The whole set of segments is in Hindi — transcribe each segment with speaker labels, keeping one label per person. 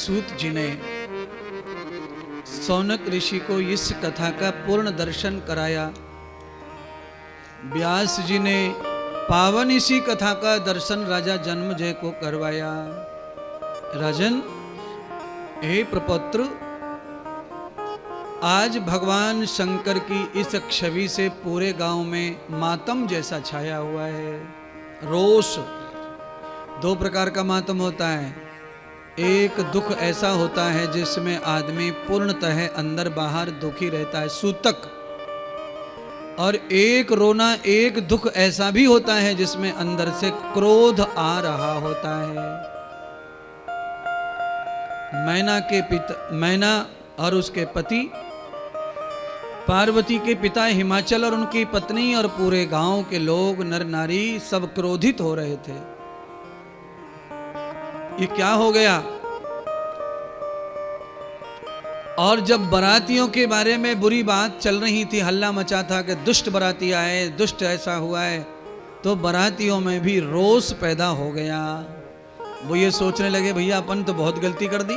Speaker 1: सूत जी ने सौनक ऋषि को इस कथा का पूर्ण दर्शन कराया। व्यास जी ने पावन इसी कथा का दर्शन राजा जन्मेजय को करवाया। राजन, हे प्रपौत्र, आज भगवान शंकर की इस छवि से पूरे गांव में मातम जैसा छाया हुआ है। रोष, दो प्रकार का मातम होता है। एक दुख ऐसा होता है जिसमें आदमी पूर्णतः अंदर बाहर दुखी रहता है, सूतक। और एक रोना, एक दुख ऐसा भी होता है जिसमें अंदर से क्रोध आ रहा होता है। मैना और उसके पति, पार्वती के पिता हिमाचल और उनकी पत्नी और पूरे गांव के लोग, नर नारी सब क्रोधित हो रहे थे। ये क्या हो गया? और जब बारातियों के बारे में बुरी बात चल रही थी, हल्ला मचा था कि दुष्ट बाराती आए, दुष्ट ऐसा हुआ है, तो बारातियों में भी रोष पैदा हो गया। वो ये सोचने लगे, भैया अपन तो बहुत गलती कर दी,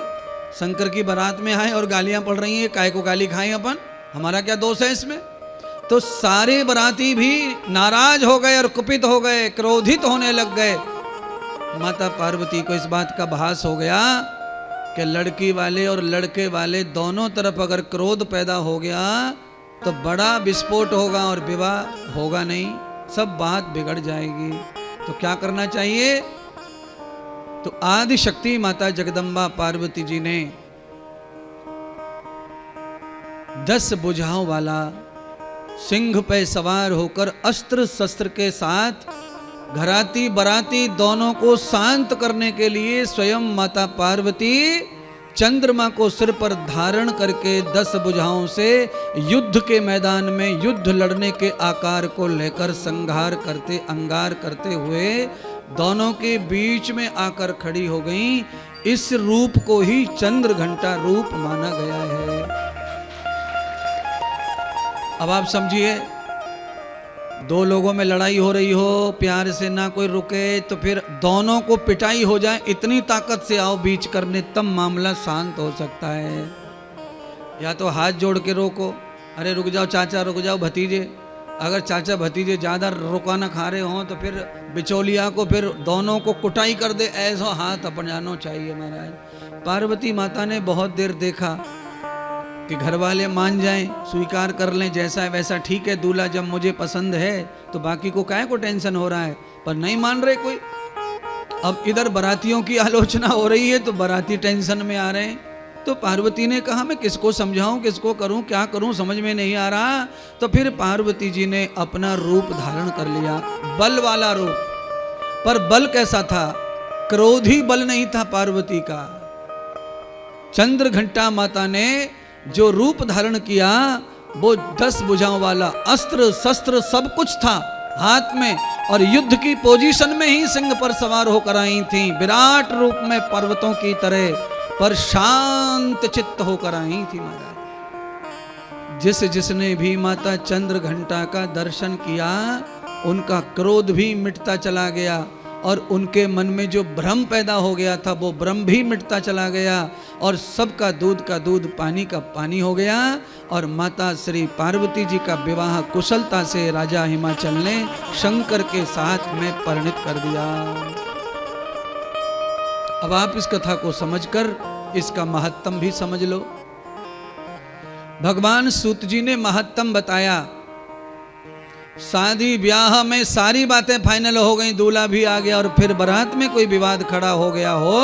Speaker 1: शंकर की बारात में आए और गालियां पड़ रही हैं, काय को गाली खाएं अपन, हमारा क्या दोष है इसमें? तो सारे बाराती भी नाराज हो गए और कुपित हो गए, क्रोधित होने लग गए। माता पार्वती को इस बात का भास हो गया कि लड़की वाले और लड़के वाले दोनों तरफ अगर क्रोध पैदा हो गया तो बड़ा विस्फोट होगा और विवाह होगा नहीं, सब बात बिगड़ जाएगी। तो क्या करना चाहिए? तो आदि शक्ति माता जगदम्बा पार्वती जी ने 10 भुजाओं वाला सिंह पे सवार होकर अस्त्र शस्त्र के साथ घराती बराती दोनों को शांत करने के लिए स्वयं माता पार्वती चंद्रमा को सिर पर धारण करके 10 भुजाओं से युद्ध के मैदान में युद्ध लड़ने के आकार को लेकर संहार करते, अंगार करते हुए दोनों के बीच में आकर खड़ी हो गई। इस रूप को ही चंद्र घंटा रूप माना गया है। अब आप समझिए, दो लोगों में लड़ाई हो रही हो, प्यार से ना कोई रुके, तो फिर दोनों को पिटाई हो जाए, इतनी ताकत से आओ बीच करने, तब मामला शांत हो सकता है। या तो हाथ जोड़ के रोको, अरे रुक जाओ चाचा, रुक जाओ भतीजे। अगर चाचा भतीजे ज़्यादा रुकाना खा रहे हों तो फिर बिचौलिया को फिर दोनों को कुटाई कर दे, ऐसा हाथ अपनाना चाहिए महाराज। पार्वती माता ने बहुत देर देखा कि घर वाले मान जाएं, स्वीकार कर लें, जैसा है वैसा ठीक है, दूल्हा जब मुझे पसंद है तो बाकी को काहे को टेंशन हो रहा है, पर नहीं मान रहे कोई। अब इधर बारातियों की आलोचना हो रही है तो बाराती टेंशन में आ रहे हैं। तो पार्वती ने कहा मैं किसको समझाऊं, किसको करूं, क्या करूं, समझ में नहीं आ रहा। तो फिर पार्वती जी ने अपना रूप धारण कर लिया, बल वाला रूप। पर बल कैसा था? क्रोधी बल नहीं था पार्वती का। चंद्र घंटा माता ने जो रूप धारण किया वो 10 भुजाओं वाला, अस्त्र शस्त्र सब कुछ था हाथ में, और युद्ध की पोजीशन में ही सिंह पर सवार होकर आई थी, विराट रूप में पर्वतों की तरह, पर शांत चित्त होकर आई थी महाराज। जिसने भी माता चंद्र घंटा का दर्शन किया उनका क्रोध भी मिटता चला गया, और उनके मन में जो भ्रम पैदा हो गया था वो भ्रम भी मिटता चला गया, और सबका दूध का दूध, पानी का पानी हो गया। और माता श्री पार्वती जी का विवाह कुशलता से राजा हिमाचल ने शंकर के साथ में परिणित कर दिया। अब आप इस कथा को समझकर इसका महत्तम भी समझ लो। भगवान सूत जी ने महत्तम बताया। शादी ब्याह में सारी बातें फाइनल हो गई, दूल्हा भी आ गया, और फिर बारात में कोई विवाद खड़ा हो गया हो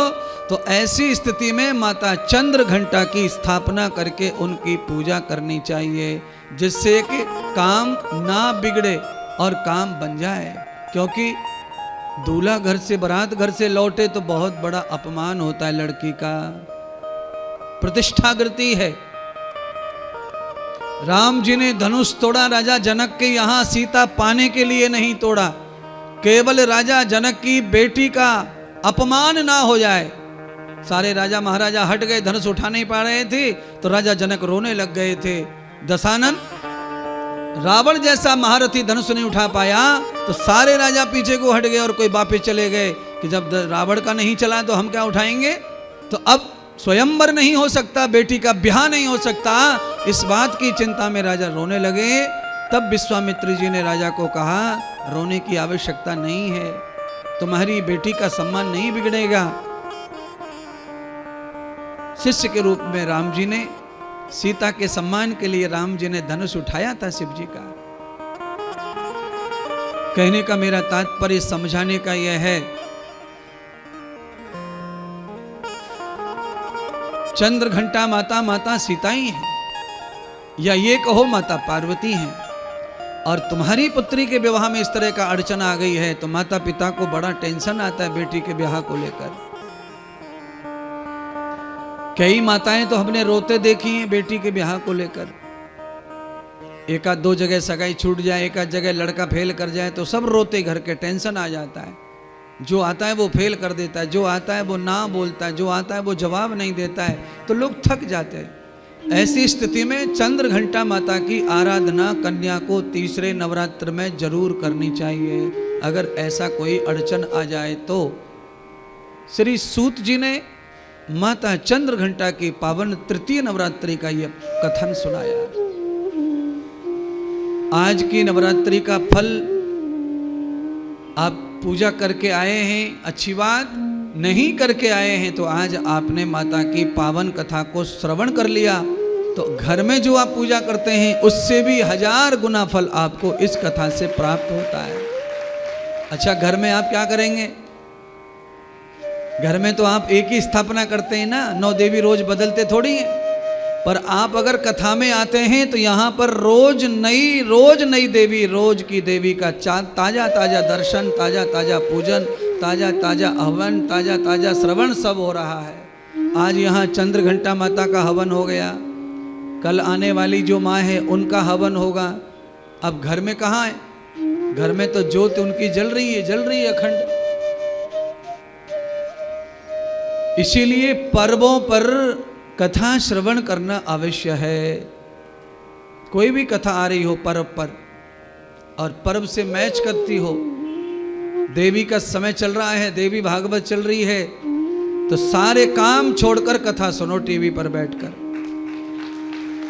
Speaker 1: तो ऐसी स्थिति में माता चंद्र घंटा की स्थापना करके उनकी पूजा करनी चाहिए, जिससे कि काम ना बिगड़े और काम बन जाए। क्योंकि दूल्हा घर से, बारात घर से लौटे तो बहुत बड़ा अपमान होता है, लड़की का प्रतिष्ठा गिरती है। राम जी ने धनुष तोड़ा राजा जनक के यहाँ सीता पाने के लिए नहीं तोड़ा, केवल राजा जनक की बेटी का अपमान ना हो जाए। सारे राजा महाराजा हट गए, धनुष उठा नहीं पा रहे थे, तो राजा जनक रोने लग गए थे। दशानन, रावण जैसा महारथी धनुष नहीं उठा पाया तो सारे राजा पीछे को हट गए और कोई वापस चले गए कि जब रावण का नहीं चला तो हम क्या उठाएंगे। तो अब स्वयंवर नहीं हो सकता, बेटी का ब्याह नहीं हो सकता, इस बात की चिंता में राजा रोने लगे। तब विश्वामित्र जी ने राजा को कहा, रोने की आवश्यकता नहीं है, तुम्हारी बेटी का सम्मान नहीं बिगड़ेगा। शिष्य के रूप में राम जी ने सीता के सम्मान के लिए राम जी ने धनुष उठाया था शिव जी का। कहने का मेरा तात्पर्य, समझाने का यह है, चंद्र घंटा माता माता सीता ही है, या ये कहो माता पार्वती हैं। और तुम्हारी पुत्री के विवाह में इस तरह का अड़चन आ गई है तो माता पिता को बड़ा टेंशन आता है बेटी के ब्याह को लेकर। कई माताएं तो हमने रोते देखी हैं बेटी के ब्याह को लेकर। एक आध दो जगह सगाई छूट जाए, एक आध जगह लड़का फेल कर जाए तो सब रोते, घर के टेंशन आ जाता है। जो आता है वो फेल कर देता है, जो आता है वो ना बोलता है, जो आता है वो जवाब नहीं देता है, तो लोग थक जाते हैं। ऐसी स्थिति में चंद्र घंटा माता की आराधना कन्या को तीसरे नवरात्र में जरूर करनी चाहिए। अगर ऐसा कोई अड़चन आ जाए तो श्री सूत जी ने माता चंद्र घंटा की पावन तृतीय नवरात्रि का यह कथन सुनाया। आज की नवरात्रि का फल आप पूजा करके आए हैं, अच्छी बात, नहीं करके आए हैं तो आज आपने माता की पावन कथा को श्रवण कर लिया तो घर में जो आप पूजा करते हैं उससे भी 1000 गुना फल आपको इस कथा से प्राप्त होता है। अच्छा, घर में आप क्या करेंगे? घर में तो आप एक ही स्थापना करते हैं ना, 9 देवी रोज बदलते थोड़ी हैं। पर आप अगर कथा में आते हैं तो यहाँ पर रोज नई देवी, रोज की देवी का ताजा ताजा दर्शन, ताजा ताजा पूजन, ताजा ताजा हवन, ताजा ताजा श्रवण सब हो रहा है। आज यहाँ चंद्र घंटा माता का हवन हो गया, कल आने वाली जो माँ है उनका हवन होगा। अब घर में कहाँ है? घर में तो ज्योत उनकी जल रही है अखंड। इसीलिए पर्वों पर कथा श्रवण करना अवश्य है। कोई भी कथा आ रही हो पर्व पर और पर्व से मैच करती हो, देवी का समय चल रहा है, देवी भागवत चल रही है, तो सारे काम छोड़कर कथा सुनो टीवी पर बैठकर।